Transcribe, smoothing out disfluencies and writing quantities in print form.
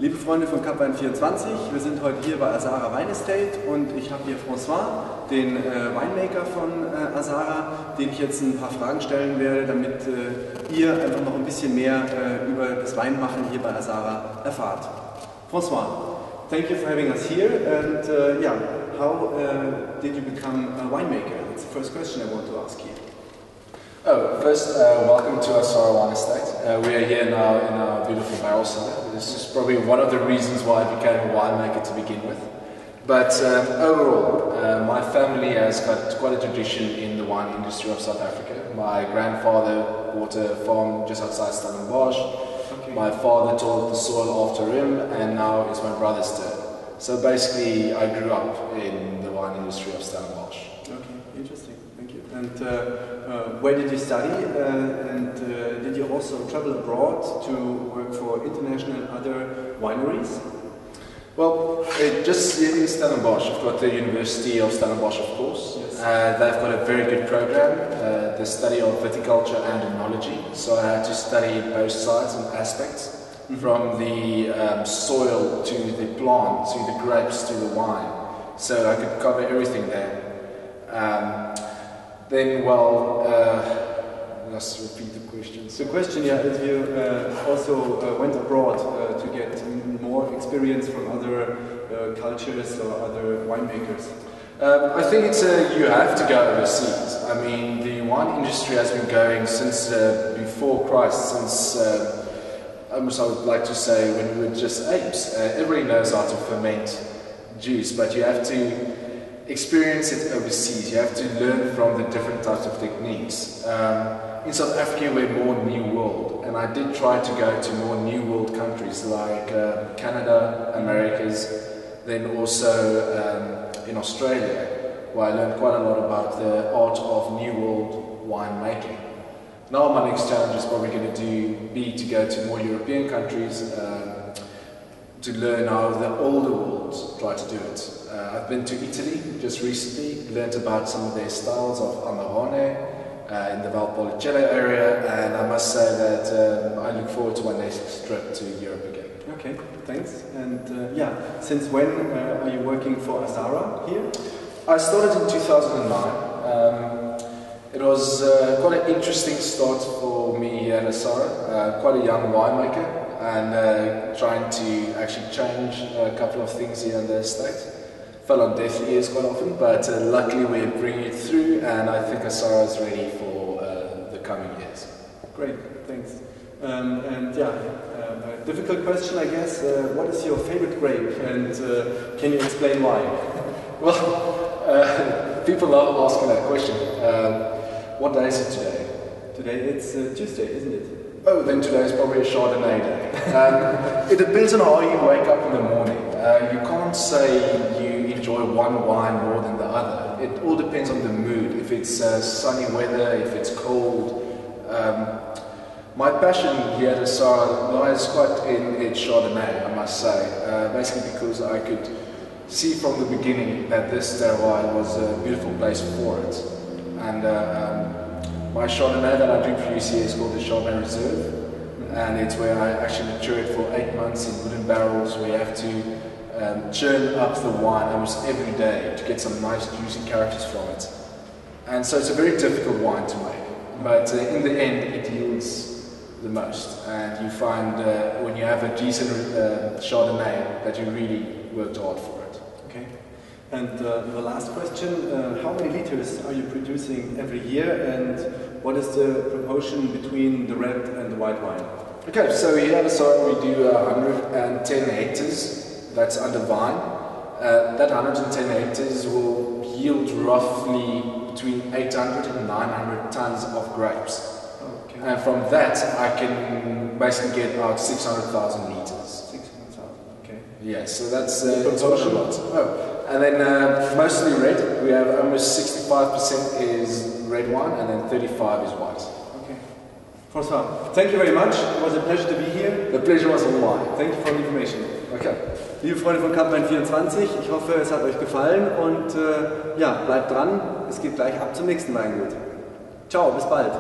Liebe Freunde von Winemaker, wir sind heute hier bei Asara Wine Estate und ich habe hier François, den Winemaker von Asara, den ich jetzt ein paar Fragen stellen werde, damit ihr einfach noch ein bisschen mehr über das Weinmachen hier bei Asara erfahrt. François, thank you for having us here, and how did you become a winemaker? That's the first question I want to ask you. First, welcome to Asara Wine Estate. We are here now in our beautiful barrel cellar. This is probably one of the reasons why I became a winemaker to begin with. But overall, my family has got quite a tradition in the wine industry of South Africa. My grandfather bought a farm just outside Stellenbosch. Okay. My father taught the soil after him, and now it's my brother's turn. So basically, I grew up in the wine industry of Stellenbosch. Okay, interesting. Thank you. And where did you study? And did you also travel abroad to work for international other wineries? Well, just in Stellenbosch, I've got the University of Stellenbosch, of course. Yes. They've got a very good program, the study of viticulture and enology. So I had to study both sides and aspects, from the soil to the plant, to the grapes, to the wine. So I could cover everything there. Let's repeat the question. The question, yeah, is you also went abroad to get more experience from other cultures or other winemakers. I think it's you have to go overseas. I mean, the wine industry has been going since before Christ, since almost I would like to say when we were just apes. Everybody knows how to ferment juice, but you have to experience it overseas. You have to learn from the different types of techniques. In South Africa, we're more New World, and I did try to go to more New World countries like Canada, Americas, then also in Australia, where I learned quite a lot about the art of New World winemaking. Now my next challenge is probably going to be to go to more European countries to learn how the older world try to do it. I've been to Italy just recently, learned about some of their styles of Amarone in the Valpolicella area, and I must say that I look forward to my next trip to Europe again. Okay, thanks. And since when are you working for Asara here? I started in 2009. It was quite an interesting start for me here at Asara, quite a young winemaker, and trying to actually change a couple of things here in the estate. Fell on deaf ears quite often, but luckily we're bringing it through, and I think Asara is ready for the coming years. Great, thanks. A difficult question, I guess. What is your favorite grape, and can you explain why? Well, people love asking that question. What day is it today? Today it's Tuesday, isn't it? Oh, then today is probably a Chardonnay day. It depends on how you wake up in the morning. You can't say you enjoy one wine more than the other. It all depends on the mood. If it's sunny weather, if it's cold. My passion here at Asara lies quite in Chardonnay, I must say. Basically because I could see from the beginning that this terroir was a beautiful place for it. And my Chardonnay that I do produce here is called the Chardonnay Reserve, and it's where I actually mature it for 8 months in wooden barrels, where you have to churn up the wine almost every day to get some nice juicy characters from it. And so it's a very difficult wine to make, but in the end it yields the most, and you find when you have a decent Chardonnay that you really worked hard for it. Okay. And the last question, how many liters are you producing every year, and what is the proportion between the red and the white wine? Okay, so here at Asara we do 110 hectares, that's under vine. That 110 hectares will yield roughly between 800 and 900 tons of grapes. Okay. And from that I can basically get out 600,000 liters. 600,000, okay. Yeah, so that's quite a lot. Oh. And then mostly red. We have almost 65% is red wine, and then 35 is white. Okay. François, thank you very much. It was a pleasure to be here. The pleasure was all mine. Thank you for the information. Okay. Liebe Freunde von Winemaker, ich hoffe, es hat euch gefallen und bleibt dran. Es geht gleich ab zum nächsten Weingut. Ciao, bis bald.